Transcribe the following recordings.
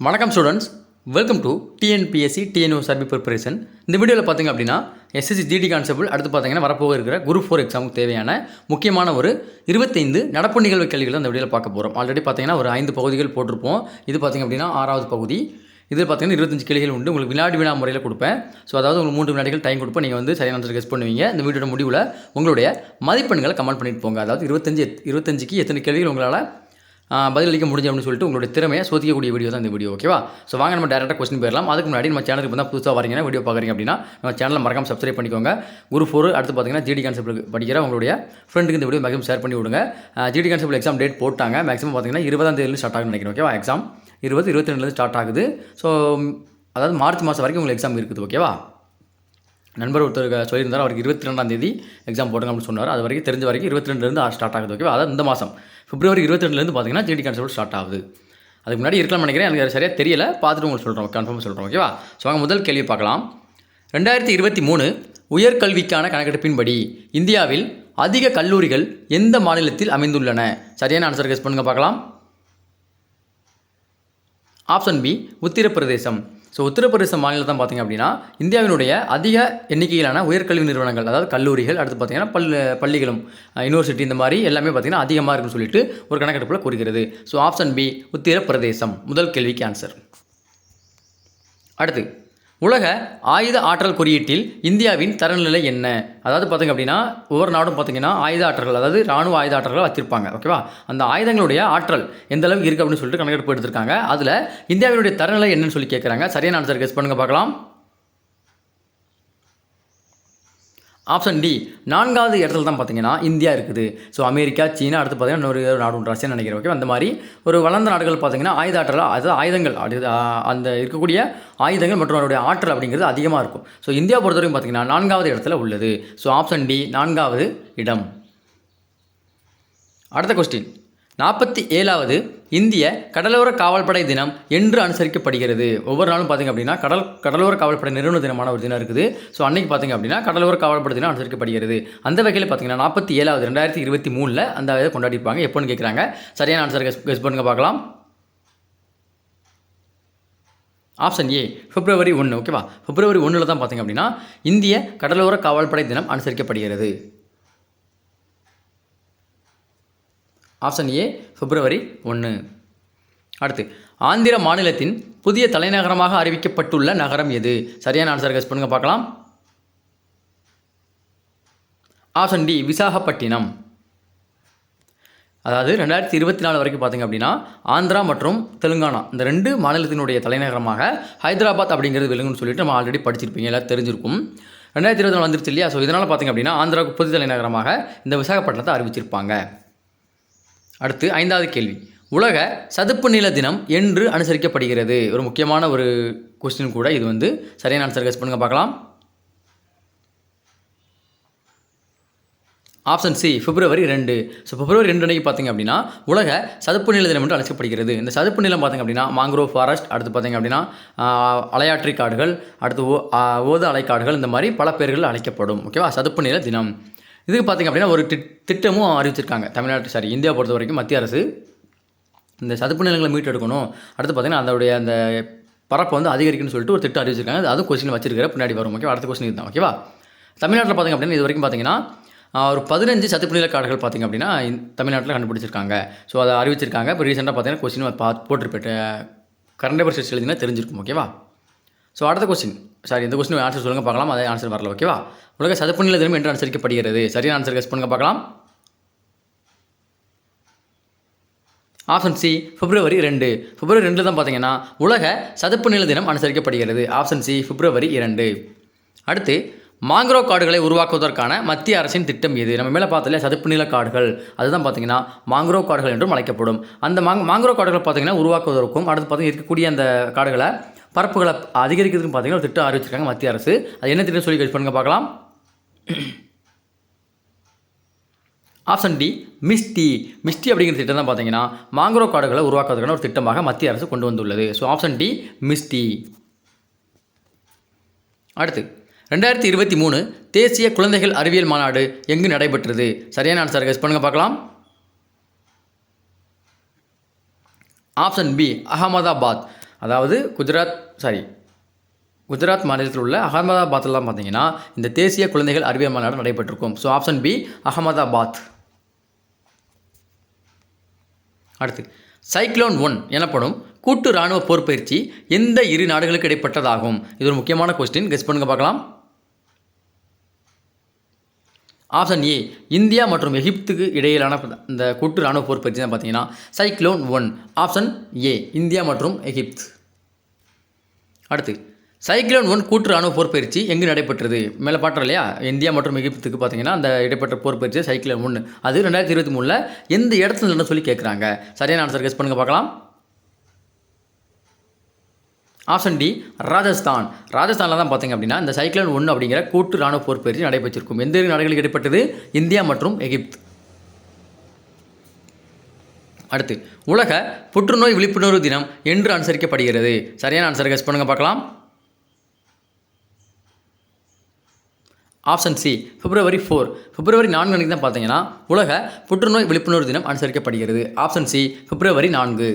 வணக்கம் students, welcome to TNPSC TNO service preparation. இந்த வீடியோவில் பார்த்திங்க அப்படின்னா எஸ்எஸ்சி ஜிடி கான்ஸ்டபிள் அடுத்து பார்த்திங்கன்னா வரப்போக இருக்கிற குரூப் 4 எக்ஸாமுக்கு தேவையான முக்கியமான ஒரு 25 நடப்பு நிகழ்வு கேள்விகள் அந்த வீடியோவில் பார்க்க போகிறோம். ஆல்ரெடி பார்த்திங்கன்னா ஒரு 5 பகுதிகள் போட்டிருப்போம். இது பார்த்திங்க அப்படின்னா 6வது பகுதி. இது பார்த்திங்கன்னா 25 கேள்விகள் உண்டு. உங்களுக்கு வினா முறையில் கொடுப்பேன். ஸோ அதாவது உங்களுக்கு 3 வினாடிகள் டைம் கொடுப்பேன். நீங்கள் வந்து சரியான ஆன்சர் கெஸ் பண்ணுவீங்க. இந்த வீடியோட முடிவில் உங்களுடைய மதிப்பெண்களை கமெண்ட் பண்ணிட்டு போங்க. அதாவது 25க்கு எத்தனை கேள்விகள் உங்களால் பதிலளிக்க முடிஞ்சு அப்படின்னு சொல்லிட்டு உங்களுடைய திறமையை சோதிக்கக்கூடிய வீடியோ தான் இந்த வீடியோ. ஓகேவா? ஸோ வாங்க நம்ம டேரெக்டாக கொஸ்டின் போயிடலாம். அதுக்கு முன்னாடி நம்ம சேனலுக்கு வந்து புதுசாக வரீங்கன்னா வீடியோ பார்க்குறீங்க அப்படின்னா நம்ம சேனலை மறக்காம சப்ஸ்கிரைப் பண்ணிக்கோங்க. குரூப் 4 அடுத்து பார்த்தீங்கன்னா ஜிடி கான்செப்ட் படிக்கிற உங்களுடைய ஃப்ரெண்டுக்கு இந்த வீடியோ மேக்ஸிமம் ஷேர் பண்ணி விடுங்க. ஜிடி கான்செப்ட் எக்ஸாம் டேட் போட்டாங்க. மேக்ஸிமம் பார்த்தீங்கன்னா 20ஆம் தேதியில் ஸ்டார்ட் ஆகுன்னு நினைக்கிறேன். ஓகேவா? எக்ஸாம் 22 ஸ்டார்ட் ஆகுது. ஸோ அதாவது மார்ச் மாதம் வரைக்கும் உங்களுக்கு எக்ஸாம் இருக்குது. ஓகேவா? நண்பர் ஒருத்தர் சொல்லியிருந்தார், அவருக்கு 22ஆம் தேதி எக்ஸாம் போடுங்க அப்படின்னு சொன்னார். அது வரைக்கும் தெரிஞ்ச வரைக்கும் 22லேருந்து ஸ்டார்ட் ஆகுது. ஓகேவா? அதாவது இந்த மாதம் பிப்ரவரி 22லேருந்து பார்த்தீங்கன்னா ஜிடி கான்செப்ட் ஸ்டார்ட் ஆகுது. அதுக்கு முன்னாடி இருக்கலாம்னு நினைக்கிறேன். எனக்கு சரியாக தெரியல, பார்த்துட்டு உங்களுக்கு சொல்கிறோம், கன்ஃபார்மாக சொல்கிறோம். ஓகேவா? ஸோ வாங்க முதல் கேள்வி பார்க்கலாம். 2023 உயர்கல்விக்கான கணக்கெடுப்பின்படி இந்தியாவில் அதிக கல்லூரிகள் எந்த மாநிலத்தில் அமைந்துள்ளன? சரியான ஆன்சர் கெஸ் பண்ணுங்க பார்க்கலாம். Option B Uttar Pradesh. So Uttar Pradesh மாநிலம் தான் பார்த்திங்க அப்படின்னா இந்தியாவினுடைய அதிக எண்ணிக்கையிலான உயர்கல்வி நிறுவனங்கள், அதாவது கல்லூரிகள், அடுத்து பார்த்திங்கன்னா பள்ளிகளும் யூனிவர்சிட்டி இந்த மாதிரி எல்லாமே பார்த்திங்கன்னா அதிகமாக இருக்குன்னு சொல்லிட்டு ஒரு கணக்கெடுப்பில் கூறுகிறது. ஸோ ஆப்ஷன் பி உத்தரப்பிரதேசம் முதல் கேள்விக்கு ஆன்சர். அடுத்து, உலக ஆயுத ஆற்றல் குறியீட்டில் இந்தியாவின் தரநிலை என்ன? அதாவது பார்த்திங்க அப்படின்னா ஒவ்வொரு நாடும் பார்த்திங்கன்னா ஆயுத ஆற்றல்கள், அதாவது ராணுவ ஆயுத ஆற்றல்களை வச்சிருப்பாங்க. ஓகேவா? அந்த ஆயுதங்களுடைய ஆற்றல் எந்த அளவுக்கு இருக்குது அப்படின்னு சொல்லிட்டு கணக்கெடுப்பு எடுத்திருக்காங்க. அதில் இந்தியாவினுடைய தரநிலை என்னன்னு சொல்லி கேட்குறாங்க. சரியான ஆன்சர் கெஸ் பண்ணுங்க பார்க்கலாம். ஆப்ஷன் டி 4வது இடத்துல தான் பார்த்தீங்கன்னா இந்தியா இருக்குது. ஸோ அமெரிக்கா, சீனா, அடுத்து பார்த்தீங்கன்னா இன்னொரு நாடு ஒன்று ரஷ்யா நினைக்கிறேன். ஓகே, அந்த மாதிரி ஒரு வளர்ந்த நாடுகள் பார்த்தீங்கன்னா ஆயுத ஆற்றல், அதாவது ஆயுதங்கள், அந்த இருக்கக்கூடிய ஆயுதங்கள் மற்றும் அவருடைய ஆற்றல் அப்படிங்கிறது அதிகமாக இருக்கும். ஸோ இந்தியா பொறுத்தவரைக்கும் பார்த்தீங்கன்னா 4வது இடத்துல உள்ளது. ஸோ ஆப்ஷன் டி 4வது இடம். அடுத்த கொஸ்டின், 47வது இந்திய கடலோர காவல்படை தினம் என்று அனுசரிக்கப்படுகிறது? ஒவ்வொரு நாளும் பார்த்திங்க அப்படின்னா கடலோர காவல்படை நிறுவன தினமான ஒரு தினம் இருக்குது. ஸோ அன்றைக்கி பார்த்திங்க அப்படின்னா கடலோர காவல்படை தினம் அனுசரிக்கப்படுகிறது. அந்த வகையில் பார்த்திங்கன்னா 47வது 2023 அந்த இதை கொண்டாடிப்பாங்க. எப்போன்னு கேட்குறாங்க. சரியான ஆன்சர் கெஸ் பண்ணுங்க பார்க்கலாம். ஆப்ஷன் ஏ பிப்ரவரி 1. ஓகேவா? பிப்ரவரி 1 தான் பார்த்திங்க அப்படின்னா இந்திய கடலோர காவல்படை தினம் அனுசரிக்கப்படுகிறது. ஆப்ஷன் ஏ பிப்ரவரி 1. அடுத்து, ஆந்திர மாநிலத்தின் புதிய தலைநகரமாக அறிவிக்கப்பட்டுள்ள நகரம் எது? சரியான ஆன்சர் கெஸ் பண்ணுங்க பார்க்கலாம். Option D Visakhapatnam. அதாவது 2024 வரைக்கும் பார்த்திங்க அப்படின்னா ஆந்திரா மற்றும் தெலுங்கானா இந்த 2 மாநிலத்தினுடைய தலைநகரமாக ஹைதராபாத் அப்படிங்கிறது விளங்குன்னு சொல்லிட்டு நம்ம ஆல்ரெடி படிச்சிருப்பீங்க, எல்லாம் தெரிஞ்சிருக்கும். 2024 வந்துருச்சு இல்லையா? ஸோ இதனால் பார்த்திங்க அப்படின்னா ஆந்திராவுக்கு புதிய தலைநகரமாக இந்த விசாகப்பட்டினத்தை அறிவிச்சிருப்பாங்க. அடுத்து 5வது கேள்வி, உலக சதுப்பு நில தினம் என்று அனுசரிக்கப்படுகிறது? ஒரு முக்கியமான ஒரு கொஸ்டின் கூட இது. வந்து சரியான ஆன்சர் கெஸ் பண்ணுங்க பார்க்கலாம். ஆப்ஷன் சி பிப்ரவரி 2. ஸோ பிப்ரவரி 2 அன்றைக்கி பார்த்திங்க அப்படின்னா உலக சதுப்பு நில தினம் என்று அழைக்கப்படுகிறது. இந்த சதுப்பு நிலம் பார்த்திங்க அப்படின்னா மாங்க்ரோவ் ஃபாரஸ்ட், அடுத்து பார்த்திங்க அப்படின்னா அலையாற்றி காடுகள், அடுத்து ஓத அலைக்காடுகள், இந்த மாதிரி பல பேர்கள் அழைக்கப்படும். ஓகேவா? சதுப்பு நில தினம். இதுக்கு பார்த்திங்க அப்படின்னா ஒரு திட்டமும் அறிவிச்சிருக்காங்க தமிழ்நாட்டு, இந்தியா பொறுத்த வரைக்கும் மத்திய அரசு இந்த சதுப்பு நிலங்களை மீட்டெடுக்கணும். அடுத்து பார்த்திங்கன்னா அதோடைய அந்த பரப்பை வந்து அதிகரிக்கணும்னு சொல்லிட்டு ஒரு திட்டம் அறிவிச்சிருக்காங்க. அதுவும் கொஸ்டின் வச்சிருக்கிற பின்னாடி வரும். ஓகேவா? அடுத்த கொஸ்டின் இதுதான். ஓகேவா? தமிழ்நாட்டில் பார்த்திங்க அப்படின்னா இது வரைக்கும் பார்த்திங்கன்னா ஒரு 15 சதுப்பு நில காடுகள் பார்த்திங்க அப்படின்னா தமிழ்நாட்டில் கண்டுபிடிச்சிருக்காங்க. ஸோ அதை அறிவிச்சிருக்காங்க. இப்போ ரீசெண்டாக பார்த்திங்கன்னா கொஸ்டின் போட்டிருப்பேன், கரண்ட் அஃபேர்ஸ் எழுதினா தெரிஞ்சிருக்கும். ஓகேவா? ஸோ அடுத்த கொஸ்டின், இந்த கொஸ்டின் ஆன்சர் சொல்லுங்கள் பார்க்கலாம். அதே ஆன்சர் வரல. ஓகேவா? உலக சதுப்பு நில தினம் என்று அனுசரிக்கப்படுகிறது. சரியான ஆன்சர் கெஸ் பண்ணுங்க பார்க்கலாம். ஆப்ஷன் சி பிப்ரவரி 2. பிப்ரவரி 2 தான் பார்த்தீங்கன்னா உலக சதுப்பு நில தினம் அனுசரிக்கப்படுகிறது. ஆப்ஷன் சி பிப்ரவரி 2. அடுத்து, மாங்க்ரோவ் காடுகளை உருவாக்குவதற்கான மத்திய அரசின் திட்டம் எது? நம்ம மேலே பார்த்தல சதுப்பு நில காடுகள், அதுதான் பார்த்தீங்கன்னா மாங்க்ரோவ் காடுகள் என்றும் அழைக்கப்படும். அந்த மாங்க்ரோவ் காடுகள் பார்த்தீங்கன்னா உருவாக்குவதற்கும் அடுத்து பார்த்தீங்கன்னா இருக்கக்கூடிய அந்த காடுகளை பரப்புகளை அதிகரிக்கிறதுக்கு பார்த்தீங்கன்னா ஒரு திட்டம் அறிவிச்சிருக்காங்க மத்திய அரசு. அது என்ன திட்டம் சொல்லி கெஸ் பண்ணுங்க பார்க்கலாம். ஆப்ஷன் டி மிஸ்டி அப்படிங்கிற திட்டம் தான் பார்த்தீங்கன்னா மாங்க்ரோவ் காடுகளை உருவாக்குவதற்கான ஒரு திட்டமாக மத்திய அரசு கொண்டு வந்துள்ளது. So option D Mishti. அடுத்து, 2023 தேசிய குழந்தைகள் அறிவியல் மாநாடு எங்கு நடைபெற்றது? சரியான ஆன்சர் கெஸ் பண்ணுங்க பார்க்கலாம். Option B Ahmedabad. அதாவது குஜராத் மாநிலத்தில் உள்ள அகமதாபாத்தில் தான் பார்த்தீங்கன்னா இந்த தேசிய குழந்தைகள் அறிவியல் மாநாடு நடைபெற்றிருக்கும். So option B Ahmedabad. அடுத்து சைக்ளோன் 1 எனப்படும் கூட்டு இராணுவ போர் பயிற்சி எந்த இரு நாடுகளுக்கு இடைப்பட்டதாகும்? இது ஒரு முக்கியமான கொஸ்டின், கெஸ் பண்ணுங்க பார்க்கலாம். ஆப்ஷன் ஏ இந்தியா மற்றும் எகிப்துக்கு இடையிலான இந்த கூட்டு இராணுவ போர் பயிற்சி தான் பார்த்தீங்கன்னா சைக்ளோன் 1. ஆப்ஷன் ஏ இந்தியா மற்றும் எகிப்து. அடுத்து சைக்ளோன் 1 கூட்டு இராணுவ போர் பயிற்சி எங்கு நடைபெற்றது? மேலே பாட்டுறோம் இல்லையா, இந்தியா மற்றும் எகிப்துக்கு பார்த்தீங்கன்னா அந்த இடைப்பட்ட போர் பயிற்சி சைக்ளோன் 1 அது 2023 எந்த இடத்துல நடந்து சொல்லி கேட்குறாங்க. சரியான ஆன்சர் கெஸ் பண்ணுங்க பார்க்கலாம். ஆப்ஷன் டி ராஜஸ்தானில் தான் பார்த்தீங்க அப்படின்னா இந்த சைக்ளோன் 1 அப்படிங்கிற கூட்டு இராணுவ போர் பயிற்சி நடைபெற்றிருக்கும். எந்த நாடுகளுக்கு இடைப்பட்டது? இந்தியா மற்றும் எகிப்து. அடுத்து உலக புற்றுநோய் விழிப்புணர்வு தினம் என்று அனுசரிக்கப்படுகிறது. சரியான ஆன்சர் கெஸ் பண்ணுங்க பார்க்கலாம். Option C February 4. February 4 அன்றைக்கி தான் பார்த்தீங்கன்னா உலக புற்றுநோய் விழிப்புணர்வு தினம் அனுசரிக்கப்படுகிறது. Option C February 4.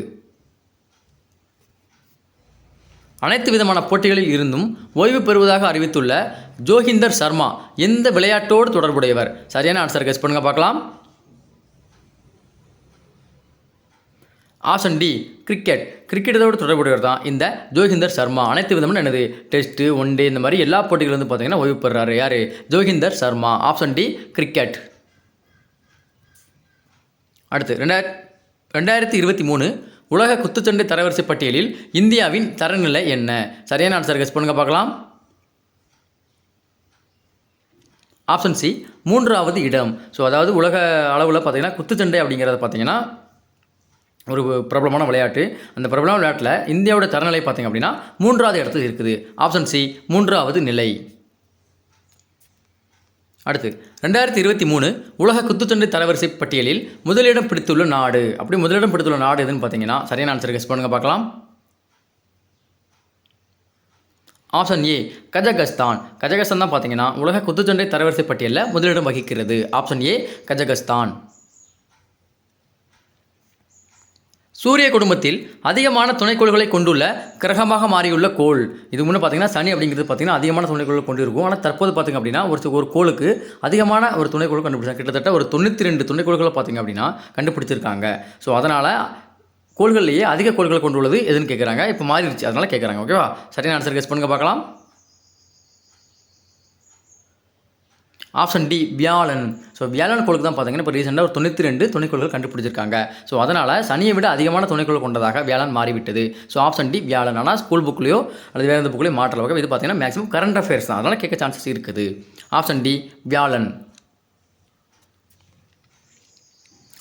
அனைத்து விதமான போட்டிகளில் இருந்தும் ஓய்வு பெறுவதாக அறிவித்துள்ள ஜோகிந்தர் சர்மா எந்த விளையாட்டோடு தொடர்புடையவர்? சரியான ஆன்சர் கெஸ் பண்ணுங்க பார்க்கலாம். ஆப்ஷன் டி கிரிக்கெட்டோடு தொடர்புடையவர் தான் இந்த ஜோகிந்தர் சர்மா. அனைத்து விதமான என்னது டெஸ்ட்டு, ஒன் டே இந்த மாதிரி எல்லா போட்டிகளும் வந்து பார்த்தீங்கன்னா ஓய்வு பெறுறாரு. யார்? Joginder Sharma. Option D cricket. அடுத்து 2023 உலக குத்துச்சண்டை தரவரிசை பட்டியலில் இந்தியாவின் தரநிலை என்ன? சரியான ஆன்சர் கெஸ் பண்ணுங்க பார்க்கலாம். ஆப்ஷன் சி 3வது இடம். ஸோ அதாவது உலக அளவில் பார்த்தீங்கன்னா குத்துச்சண்டை அப்படிங்கிறத பார்த்தீங்கன்னா ஒரு பிரபலமான விளையாட்டு. அந்த பிரபலமான விளையாட்டில் இந்தியாவோட தரநிலை பார்த்திங்க அப்படின்னா 3வது இடத்துல இருக்குது. ஆப்ஷன் சி 3வது நிலை. அடுத்து 2023 உலக குத்துச்சண்டை தரவரிசை பட்டியலில் முதலிடம் பிடித்துள்ள நாடு. அப்படி முதலிடம் பிடித்துள்ள நாடு எதுன்னு பார்த்தீங்கன்னா சரியான ஆன்சர் கெஸ் பண்ணுங்க பார்க்கலாம். ஆப்ஷன் ஏ கஜகஸ்தான் தான் பார்த்தீங்கன்னா உலக குத்துச்சண்டை தரவரிசை பட்டியலில் முதலிடம் வகிக்கிறது. Option A Kazakhstan. சூரிய குடும்பத்தில் அதிகமான துணைக்கோள்களை கொண்டுள்ள கிரகமாக மாறியுள்ள கோள் இது முன்னே பார்த்தீங்கன்னா சனி அப்படிங்கிறது பார்த்தீங்கன்னா அதிகமான துணைக்கோள்கள் கொண்டு இருக்கும். ஆனால் தற்போது பார்த்திங்க அப்படின்னா ஒரு கோளுக்கு அதிகமான ஒரு துணைக்கோள் கண்டுபிடிச்சாங்க. கிட்டத்தட்ட ஒரு 92 துணைக்கோள்களை பார்த்திங்க அப்படின்னா கண்டுபிடிச்சிருக்காங்க. ஸோ அதனால் கோள்கள்லேயே அதிக கோள்களை கொண்டுள்ளது எதுன்னு கேட்குறாங்க. இப்போ மாறிடுச்சு, அதனால் கேட்குறாங்க. ஓகேவா? சரியான ஆன்சர் கெஸ் பண்ணுங்க பார்க்கலாம். ஆப்ஷன் டி வியாழன். ஸோ வியாழன் கோளுக்கு தான் பார்த்தீங்கன்னா இப்போ ரீசெண்டாக ஒரு 92 துணைக்கோள்கள் கண்டுபிடிச்சிருக்காங்க. ஸோ அதனால் சனியை விட அதிகமான துணைக்கோள் கொண்டதாக வியாழன் மாறிவிட்டது. ஸோ ஆப்ஷன் டி வியாழன். ஆனால் ஸ்கூல் புக்லேயோ அல்லது வேறு எந்த புக்லேயோ மாற்றலாம். இது பார்த்தீங்கன்னா மேக்ஸிமம் கரண்ட் அஃபேர்ஸ் தான், அதனால் கேட்க சான்சஸ் இருக்குது. ஆப்ஷன் டி வியாழன்.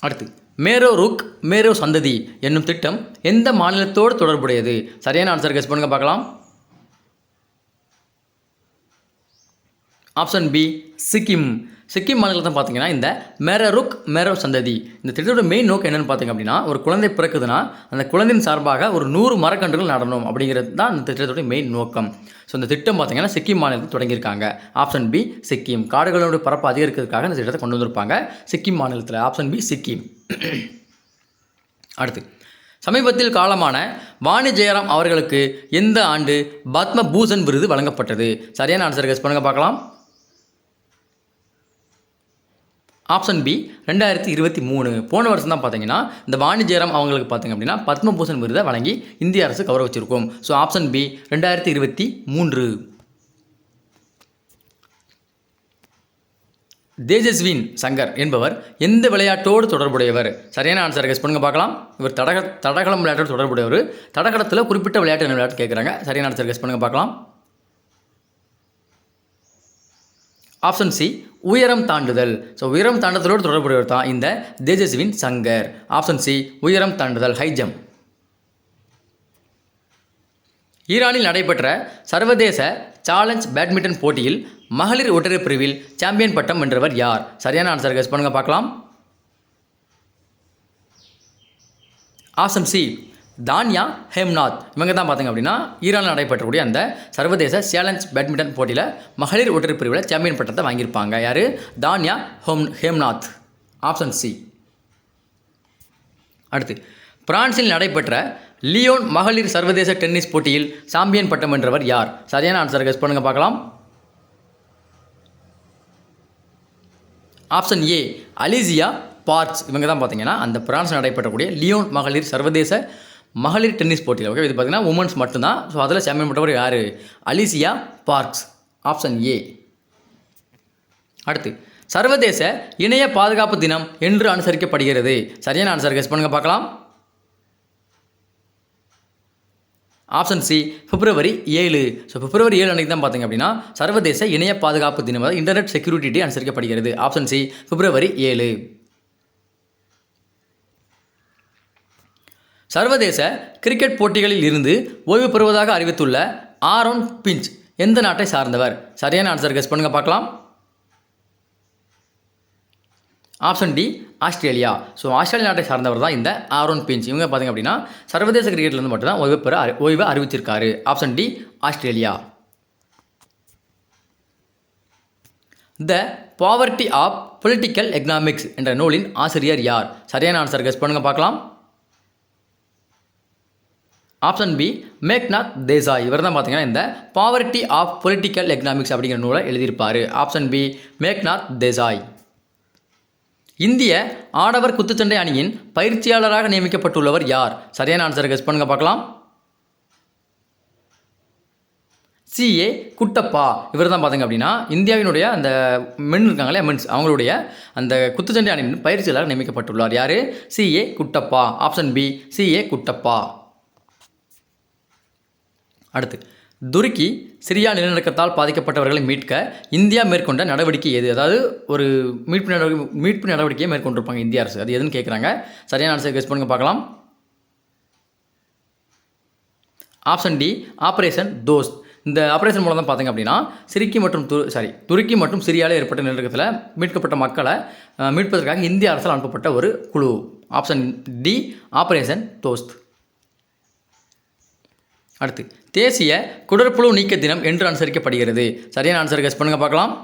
அடுத்து மேரோ சந்ததி என்னும் திட்டம் எந்த மாநிலத்தோடு தொடர்புடையது? சரியான ஆன்சர் கெஸ் பண்ணுங்க பார்க்கலாம். ஆப்ஷன் பி சிக்கிம் மாநிலத்தை பார்த்தீங்கன்னா இந்த மேரோ சந்ததி இந்த திட்டத்தோட மெயின் நோக்கம் என்னென்னு பார்த்தீங்க அப்படின்னா ஒரு குழந்தை பிறக்குதுன்னா அந்த குழந்தையின் சார்பாக ஒரு 100 மரக்கன்றுகள் நடணும் அப்படிங்கிறது தான் இந்த திட்டத்தோட மெயின் நோக்கம். ஸோ இந்த திட்டம் பார்த்தீங்கன்னா சிக்கிம் மாநிலத்தில் தொடங்கியிருக்காங்க. Option B Sikkim. காடுகளோட பரப்பு அதிகரிக்கிறதுக்காக இந்த திட்டத்தை கொண்டு வந்திருப்பாங்க சிக்கிம் மாநிலத்தில். Option B Sikkim. அடுத்து சமீபத்தில் காலமான வாணி ஜெயராம் அவர்களுக்கு எந்த ஆண்டு பத்ம பூஷன் விருது வழங்கப்பட்டது? சரியான ஆன்சர் கெஸ் பண்ணுங்க பார்க்கலாம். Option B 2023. போன வருஷம் தான் பார்த்தீங்கன்னா இந்த வாணி ஜெயராம் அவங்களுக்கு பார்த்தீங்க அப்படின்னா பத்மபூஷன் விருதை வழங்கி இந்திய அரசு கௌரவிச்சிருக்கும். So option B 2023. Tejaswin Shankar என்பவர் எந்த விளையாட்டோடு தொடர்புடையவர்? சரியான ஆன்சர் கெஸ் பண்ணுங்க பார்க்கலாம். இவர் தடகளம் விளையாட்டோடு தொடர்புடையவர். தடகளத்தில் குறிப்பிட்ட விளையாட்டு என்ன விளையாட்டு கேட்குறாங்க. சரியான ஆன்சர் கெஸ் பண்ணுங்க பார்க்கலாம். ஆப்ஷன் சி உயரம் தாண்டுதல். ஸோ உயரம் தாண்டுதலோடு தொடர்புடையவர் தான் இந்த தேஜஸ்வின் சங்கர். ஆப்ஷன் சி உயரம் தாண்டுதல், ஹை ஜம்ப். ஈரானில் நடைபெற்ற சர்வதேச சேலஞ்ச் பேட்மிண்டன் போட்டியில் மகளிர் ஒற்றையர் பிரிவில் சாம்பியன் பட்டம் வென்றவர் யார்? சரியான ஆன்சர் கெஸ் பண்ணுங்க பார்க்கலாம். Option C Tanya Hemnath. இவங்க தான் பார்த்தீங்க அப்படின்னா ஈரானில் நடைபெற்றக்கூடிய அந்த சர்வதேச சேலஞ்ச் பேட்மிண்டன் போட்டியில் மகளிர் ஒற்றையர் பிரிவில் சாம்பியன் பட்டத்தை வாங்கியிருப்பாங்க. யார்? தான்யா ஹேம்நாத். Option C. அடுத்து பிரான்சில் நடைபெற்ற லியோன் மகளிர் சர்வதேச டென்னிஸ் போட்டியில் சாம்பியன் பட்டம் வென்றவர் யார்? சரியான ஆன்சர் கெஸ் பண்ணுங்க பார்க்கலாம். Option A Alicia parks. இவங்க தான் பார்த்தீங்கன்னா அந்த பிரான்ஸ் நடைபெறக்கூடிய லியோன் மகளிர் சர்வதேச மகளிர் டென்னிஸ் போட்டியில். ஓகே, இது பார்த்தீங்கன்னா உமன்ஸ் மட்டும்தான். ஸோ அதில் சாம்பியன் பட்டவர் யார்? Alicia parks. Option A. அடுத்து, சர்வதேச இணைய பாதுகாப்பு தினம் என்று அனுசரிக்கப்படுகிறது. சரியான ஆன்சர் கெஸ் பண்ணுங்க பார்க்கலாம். ஆப்ஷன் சி பிப்ரவரி 7. ஸோ பிப்ரவரி 7 அன்றைக்கி தான் பார்த்தீங்க அப்படின்னா சர்வதேச இணைய பாதுகாப்பு தினம், அதாவது இன்டர்நெட் செக்யூரிட்டி டே அனுசரிக்கப்படுகிறது. ஆப்ஷன் சி பிப்ரவரி 7. சர்வதேச கிரிக்கெட் போட்டிகளில் இருந்து ஓய்வு பெறுவதாக அறிவித்துள்ள ஆரோன் பிஞ்ச் எந்த நாட்டை சார்ந்தவர்? சரியான ஆன்சர் கெஸ் பண்ணுங்க பார்க்கலாம். Option D Australia. So Australia நாட்டை சார்ந்தவர் தான் இந்த ஆரோன் பிஞ்ச். இவங்க பார்த்தீங்க அப்படின்னா சர்வதேச கிரிக்கெட்லேருந்து மட்டும்தான் ஓய்வை அறிவிச்சிருக்காரு. Option D Australia. The poverty of political economics என்ற நூலின் ஆசிரியர் யார்? சரியான ஆன்சர் கெஸ் பண்ணுங்க பார்க்கலாம். Option B Meghnad Desai. இவர் தான் பார்த்தீங்கன்னா இந்த பாவர்ட்டி ஆஃப் பொலிட்டிக்கல் எக்கனாமிக்ஸ் அப்படிங்கிற நூலை எழுதியிருப்பார். Option B Meghnad Desai. இந்திய ஆடவர் குத்துச்சண்டை அணியின் பயிற்சியாளராக நியமிக்கப்பட்டுள்ளவர் யார்? சரியான ஆன்சர் கெஸ் பண்ணுங்க பார்க்கலாம். சிஏ குட்டப்பா. இவர் தான் பார்த்தீங்க அப்படின்னா இந்தியாவினுடைய அந்த மென் இருக்காங்களே, மென்ஸ், அவங்களுடைய அந்த குத்துச்சண்டை அணியின் பயிற்சியாளராக நியமிக்கப்பட்டுள்ளார். யார்? C A Kuttappa. Option B C A Kuttappa. அடுத்து, துருக்கி சிரியா நிலநடுக்கத்தால் பாதிக்கப்பட்டவர்களை மீட்க இந்தியா மேற்கொண்ட நடவடிக்கை எது? அதாவது ஒரு மீட்பு நடவடிக்கையை மேற்கொண்டிருப்பாங்க இந்திய அரசு. அது எதுன்னு கேட்குறாங்க. சரியான ஆன்சர் கெஸ் பண்ணுங்க பார்க்கலாம். Option D operation Dost. இந்த ஆப்ரேஷன் மூலம் தான் பார்த்தீங்க அப்படின்னா துருக்கி மற்றும் சிரியாவில் ஏற்பட்ட நிலநடுக்கத்தில் மீட்கப்பட்ட மக்களை மீட்பதற்காக இந்திய அரசால் அனுப்பப்பட்ட ஒரு குழு. Option D operation Dost. அடுத்து, தேசிய குடற்புழு நீக்க தினம் என்று அனுசரிக்கப்படுகிறது. சரியான ஆன்சர் கெஸ் பண்ணுங்க பார்க்கலாம்.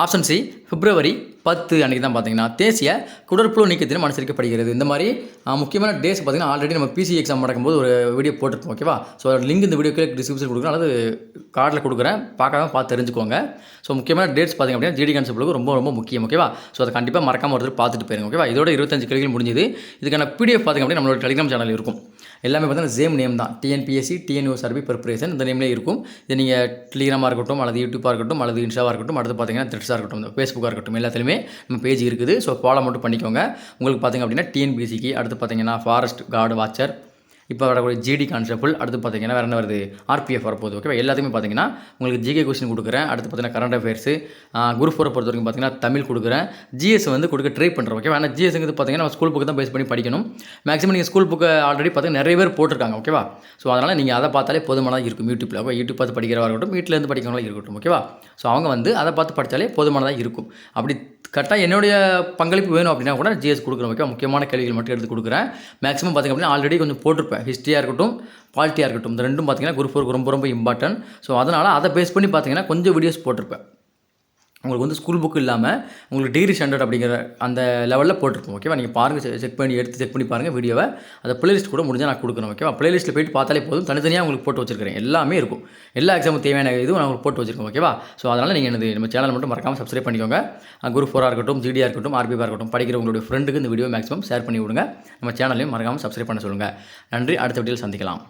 ஆப்ஷன் சி பிப்ரவரி 10 அன்றைக்கி தான் பார்த்தீங்கன்னா தேசிய குடற்புழு நீக்க தினம் அனுசரிக்கப்படுகிறது. இந்த மாதிரி முக்கியமான டேஸ் பார்த்தீங்கன்னா ஆல்ரெடி நம்ம பிசி எக்ஸாம் நடக்கும்போது ஒரு வீடியோ போட்டிருக்கோம். ஓகேவா? ஸோ லிங்க் இந்த வீடியோக்கு டிஸ்கிரிப்ஷன் கொடுக்குறேன், அல்லது கார்டில் கொடுக்குறேன், பார்த்து தெரிஞ்சுக்கோங்க. ஸோ முக்கியமான டேட்ஸ் பார்த்தீங்க அப்படின்னா ஜிடி கான்செப்ட்டுக்கு ரொம்ப ரொம்ப முக்கியம். ஓகேவா? ஸோ அதை கண்டிப்பாக மறக்காம ஒருத்தர் பார்த்துட்டு போயிருங்க. ஓகேவா? இதோட 25 கேள்விகள் முடிஞ்சது. இதுக்கான பிடிஎஃப் பார்த்தீங்க அப்படின்னா நம்மளோட டெலிகிராம் சேனல் இருக்கும். எல்லாமே பார்த்தீங்கன்னா சேம் நேம் தான், டிஎன்பிஎஸ்சி டிஎன்யூஎஸ்ஆர்பி ப்ரிப்பரேஷன். இந்த நேம்லேயே இருக்கும். இது நீங்கள் டெலிகிராமாக இருக்கட்டும், அல்லது யூடியூப்பாக இருக்கட்டும், அல்லது இன்ஸ்டாவாக இருக்கட்டும், அடுத்து பார்த்தீங்கன்னா த்ரெட்ஸாக இருக்கட்டும், ஃபேஸ்புக்காக இருக்கட்டும், எல்லாத்துலேயுமே நம்ம பேஜ் இருக்குது. ஸோ ஃபாலோ மட்டும் பண்ணிக்கோங்க. உங்களுக்கு பார்த்திங்க அப்படின்னா டிஎன்பிஎஸ்சிக்கு, அடுத்து பார்த்தீங்கன்னா ஃபாரஸ்ட் கார்டு வாட்சர், இப்போ வரக்கூடிய ஜிடி கான்ஸ்டபிள், அடுத்து பார்த்தீங்கன்னா வேறு என்ன வருது, ஆர்பிஎஃப் வரப்போகுது. ஓகேவா? எல்லாத்தையுமே பார்த்தீங்கன்னா உங்களுக்கு ஜிகே கொஸ்டின் கொடுக்குறேன். அடுத்து பார்த்தீங்கன்னா கரண்ட் அஃபேர்ஸு, குரூப் 4 பொறுத்த வரைக்கும் பார்த்தீங்கன்னா தமிழ் கொடுக்குறேன். ஜிஎஸ் வந்து கொடுக்க ட்ரை பண்ணுறோம். ஓகேவா? ஆனால் ஜிஎஸ்ங்கிறது பார்த்தீங்கன்னா நம்ம ஸ்கூல் புக்கு தான் பேஸ் பண்ணி படிக்கணும். மேக்ஸிமம் நீங்கள் ஸ்கூல் புக்கு ஆல்ரெடி பார்த்தீங்கன்னா நிறைய பேர் போட்டிருக்காங்க. ஓகேவா? ஸோ அதனால் நீங்கள் அதை பார்த்தாலே போதுமானதாக இருக்கும். யூடியூப்பில் யூடியூப் பார்த்து படிக்கிறவா இருக்கட்டும், வீட்டிலேருந்து படிக்கிறவங்களா இருக்கட்டும். ஓகேவா? ஸோ அவங்க வந்து அதை பார்த்து படித்தாலே போதுமானதாக இருக்கும். அப்படி கரெக்டாக என்னுடைய பங்களிப்பு வேணும் அப்படின்னா கூட ஜிஎஸ் கொடுக்குறேன். ஓகே, முக்கியமான கேள்விகள் மட்டும் எடுத்து கொடுக்குறேன். மேக்ஸிமம் பார்த்திங்க அப்படின்னா ஆல்ரெடி கொஞ்சம் போட்டிருப்பேன். ஹிஸ்ட்ரியாக இருக்கட்டும், பாலிட்டியாக இருக்கட்டும், இந்த ரெண்டும் பார்த்திங்கன்னா குரூப் 4 ரொம்ப ரொம்ப இம்பார்ட்டன்ட். ஸோ அதனால் அதை பேஸ் பண்ணி பார்த்திங்கன்னா கொஞ்சம் வீடியோஸ் போட்டிருப்பேன். உங்களுக்கு வந்து ஸ்கூல் புக்கு இல்லாமல் உங்களுக்கு டிகிரி ஸ்டாண்டர்ட் அப்படிங்கிற அந்த லெவலில் போட்டிருப்போம். ஓகேவா? நீங்கள் பாருங்கள், செக் பண்ணி பாருங்கள் வீடியோவை. அதை பிளேலிஸ்ட் கூட முடிஞ்சால் நான் கொடுக்குறேன். ஓகேவா? பிளேலிஸ்ட்டில் போய்ட்டு பார்த்தாலே போதும், தனித்தனியாக உங்களுக்கு போட்டு வச்சிருக்கிறேன். எல்லாமே இருக்கும். எல்லா எக்ஸாமுக்கு தேவையான இதுவும் நான் உங்களுக்கு போட்டு வச்சிருக்கேன். ஓகேவா? ஸோ அதனால் நீங்கள் நம்ம சேனல் மட்டும் மறக்காமல் சப்ஸ்கிரைப் பண்ணிக்கோங்க. குரூப் 4 இருக்கட்டும், ஜிடியாக இருக்கட்டும், ஆர்பியாக இருக்கட்டும், படிக்கிற உங்களுடைய ஃப்ரெண்டுக்கு இந்த வீடியோ மேக்ஸிமம் ஷேர் பண்ணி விடுங்க. நம்ம சேனலையும் மறக்காமல் சப்ஸ்கிரைப் பண்ண சொல்லுங்கள். நன்றி. அடுத்த வீடியோவில் சந்திக்கலாம்.